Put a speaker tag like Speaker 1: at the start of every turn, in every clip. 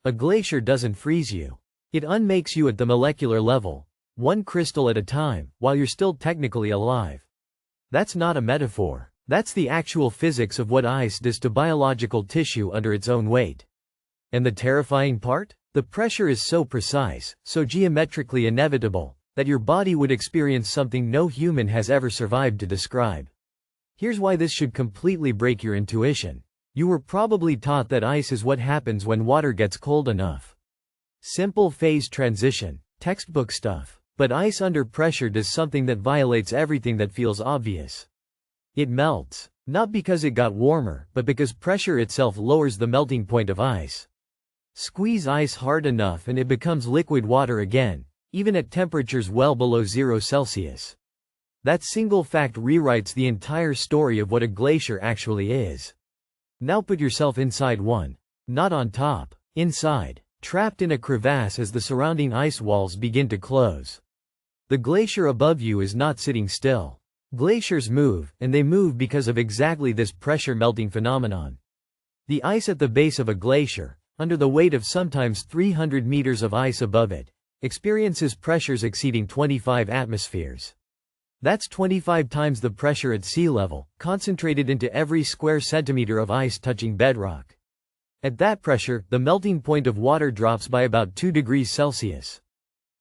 Speaker 1: A glacier doesn't freeze you. It unmakes you at the molecular level, one crystal at a time, while you're still technically alive. That's not a metaphor. That's the actual physics of what ice does to biological tissue under its own weight. And the terrifying part? The pressure is so precise, so geometrically inevitable, that your body would experience something no human has ever survived to describe. Here's why this should completely break your intuition. You were probably taught that ice is what happens when water gets cold enough. Simple phase transition, textbook stuff. But ice under pressure does something that violates everything that feels obvious. It melts, not because it got warmer, but because pressure itself lowers the melting point of ice. Squeeze ice hard enough and it becomes liquid water again, even at temperatures well below 0 Celsius. That single fact rewrites the entire story of what a glacier actually is. Now put yourself inside one. Not on top, inside, trapped in a crevasse as the surrounding ice walls begin to close. The glacier above you is not sitting still. Glaciers move, and they move because of exactly this pressure melting phenomenon. The ice at the base of a glacier, under the weight of sometimes 300 meters of ice above it, experiences pressures exceeding 25 atmospheres. That's 25 times the pressure at sea level, concentrated into every square centimeter of ice touching bedrock. At that pressure, the melting point of water drops by about 2 degrees Celsius.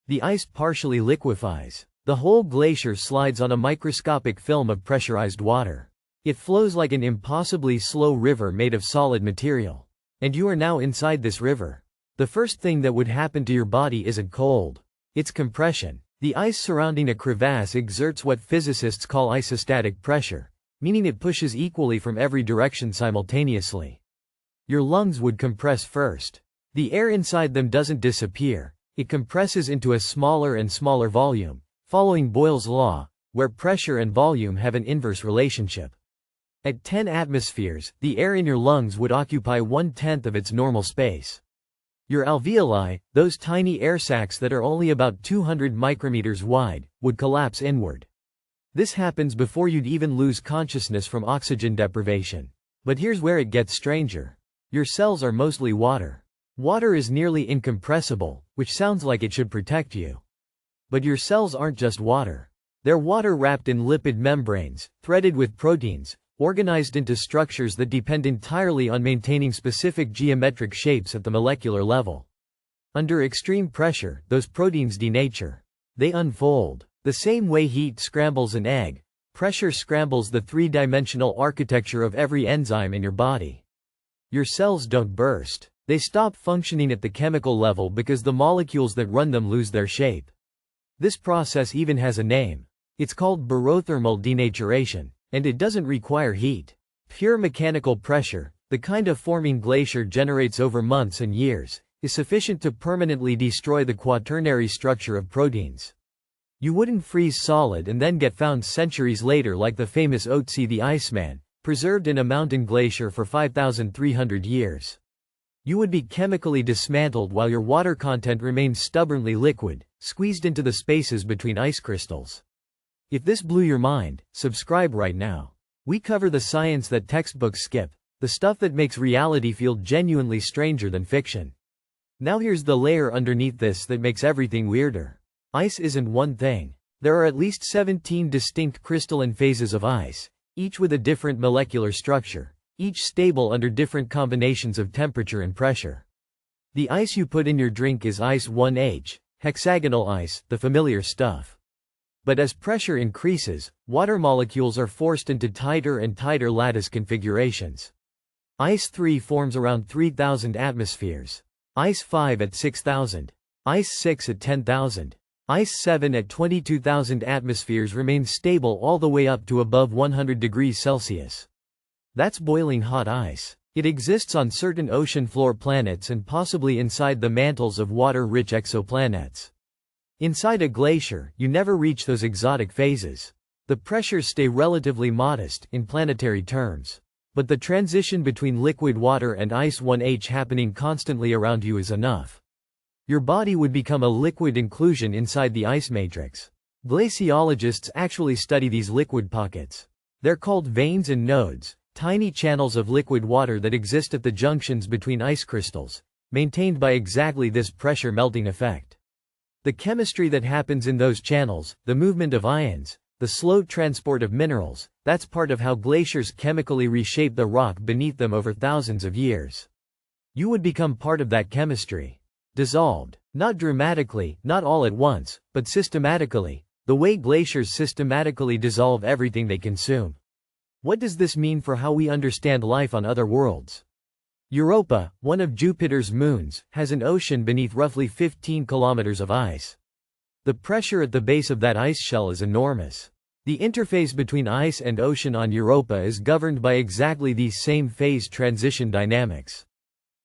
Speaker 1: The ice partially liquefies. The whole glacier slides on a microscopic film of pressurized water. It flows like an impossibly slow river made of solid material. And you are now inside this river. The first thing that would happen to your body isn't cold. It's compression. The ice surrounding a crevasse exerts what physicists call isostatic pressure, meaning it pushes equally from every direction simultaneously. Your lungs would compress first. The air inside them doesn't disappear. It compresses into a smaller and smaller volume, following Boyle's law, where pressure and volume have an inverse relationship. At 10 atmospheres, the air in your lungs would occupy 1/10 of its normal space. Your alveoli, those tiny air sacs that are only about 200 micrometers wide, would collapse inward. This happens before you'd even lose consciousness from oxygen deprivation. But here's where it gets stranger. Your cells are mostly water. Water is nearly incompressible, which sounds like it should protect you. But your cells aren't just water. They're water wrapped in lipid membranes, threaded with proteins, organized into structures that depend entirely on maintaining specific geometric shapes at the molecular level. Under extreme pressure, those proteins denature. They unfold. The same way heat scrambles an egg, pressure scrambles the three-dimensional architecture of every enzyme in your body. Your cells don't burst. They stop functioning at the chemical level because the molecules that run them lose their shape. This process even has a name. It's called barothermal denaturation, and it doesn't require heat. Pure mechanical pressure, the kind a forming glacier generates over months and years, is sufficient to permanently destroy the quaternary structure of proteins. You wouldn't freeze solid and then get found centuries later like the famous Otzi the Iceman, preserved in a mountain glacier for 5,300 years. You would be chemically dismantled while your water content remains stubbornly liquid, squeezed into the spaces between ice crystals. If this blew your mind, subscribe right now. We cover the science that textbooks skip, the stuff that makes reality feel genuinely stranger than fiction. Now here's the layer underneath this that makes everything weirder. Ice isn't one thing. There are at least 17 distinct crystalline phases of ice, each with a different molecular structure, each stable under different combinations of temperature and pressure. The ice you put in your drink is ice 1H, hexagonal ice, the familiar stuff. But as pressure increases, water molecules are forced into tighter and tighter lattice configurations. Ice 3 forms around 3,000 atmospheres. Ice 5 at 6,000. Ice 6 at 10,000. Ice 7 at 22,000 atmospheres remains stable all the way up to above 100 degrees Celsius. That's boiling hot ice. It exists on certain ocean floor planets and possibly inside the mantles of water-rich exoplanets. Inside a glacier, you never reach those exotic phases. The pressures stay relatively modest, in planetary terms. But the transition between liquid water and ice 1H happening constantly around you is enough. Your body would become a liquid inclusion inside the ice matrix. Glaciologists actually study these liquid pockets. They're called veins and nodes, tiny channels of liquid water that exist at the junctions between ice crystals, maintained by exactly this pressure melting effect. The chemistry that happens in those channels, the movement of ions, the slow transport of minerals, that's part of how glaciers chemically reshape the rock beneath them over thousands of years. You would become part of that chemistry. Dissolved. Not dramatically, not all at once, but systematically, the way glaciers systematically dissolve everything they consume. What does this mean for how we understand life on other worlds? Europa, one of Jupiter's moons, has an ocean beneath roughly 15 kilometers of ice. The pressure at the base of that ice shell is enormous. The interface between ice and ocean on Europa is governed by exactly these same phase transition dynamics.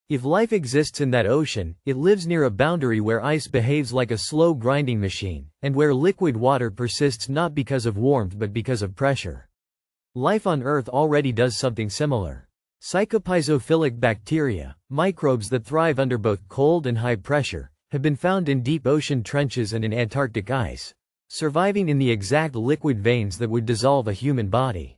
Speaker 1: If life exists in that ocean, it lives near a boundary where ice behaves like a slow grinding machine, and where liquid water persists not because of warmth but because of pressure. Life on Earth already does something similar. Psychopiezophilic bacteria, microbes that thrive under both cold and high pressure, have been found in deep ocean trenches and in Antarctic ice, surviving in the exact liquid veins that would dissolve a human body.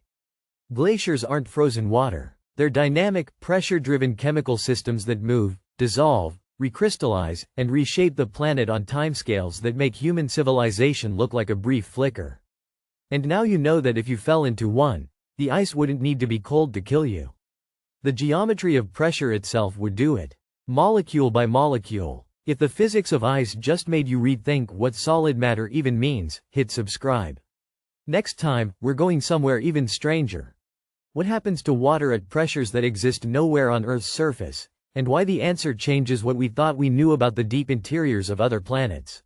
Speaker 1: Glaciers aren't frozen water. They're dynamic, pressure-driven chemical systems that move, dissolve, recrystallize, and reshape the planet on timescales that make human civilization look like a brief flicker. And now you know that if you fell into one, the ice wouldn't need to be cold to kill you. The geometry of pressure itself would do it. Molecule by molecule. If the physics of ice just made you rethink what solid matter even means, hit subscribe. Next time, we're going somewhere even stranger. What happens to water at pressures that exist nowhere on Earth's surface, and why the answer changes what we thought we knew about the deep interiors of other planets.